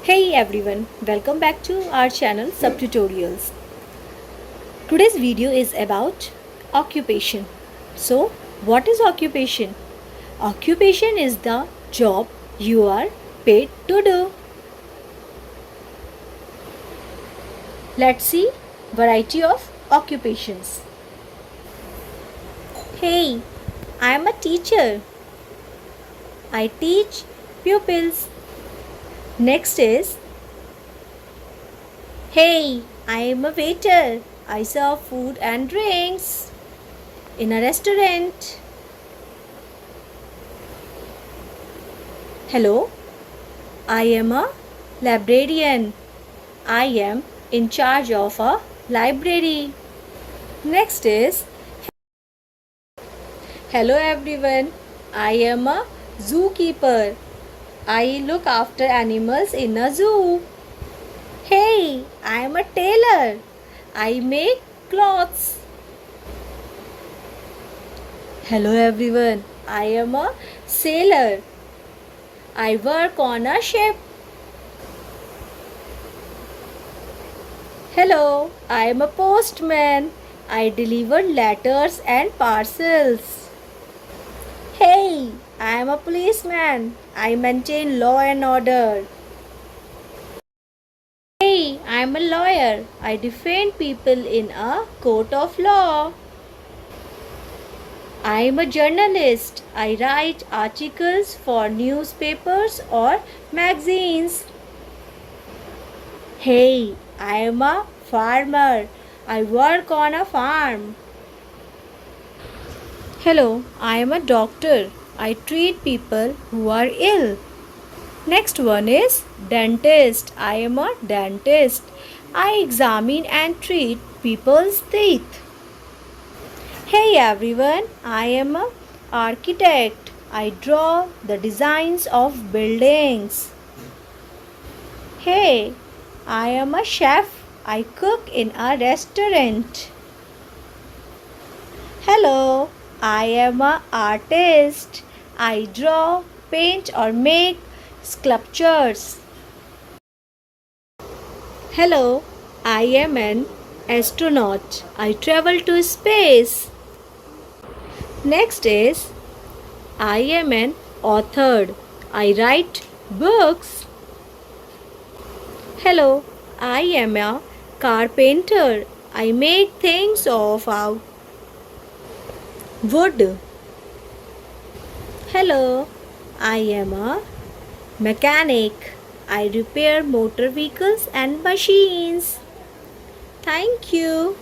Hey everyone, welcome back to our channel Subtutorials. Today's video is about occupation. So, what is occupation? Occupation is the job you are paid to do. Let's see variety of occupations. Hey, I am a teacher. I teach pupils. Next is, hey, I am a waiter. I serve food and drinks in a restaurant. Hello, I am a librarian. I am in charge of a library. Next is, hello everyone, I am a zookeeper. I look after animals in a zoo. Hey, I am a tailor. I make clothes. Hello everyone, I am a sailor. I work on a ship. Hello, I am a postman. I deliver letters and parcels. Hey, I am a policeman. I maintain law and order. Hey, I am a lawyer. I defend people in a court of law. I am a journalist. I write articles for newspapers or magazines. Hey, I am a farmer. I work on a farm. Hello, I am a doctor. I treat people who are ill. Next one is dentist. I am a dentist. I examine and treat people's teeth. Hey everyone, I am a architect. I draw the designs of buildings. Hey, I am a chef. I cook in a restaurant. Hello, I am an artist. I draw, paint or make sculptures. Hello, I am an astronaut. I travel to space. Next is, I am an author. I write books. Hello, I am a carpenter. I make things of wood. Hello, I am a mechanic. I repair motor vehicles and machines. Thank you.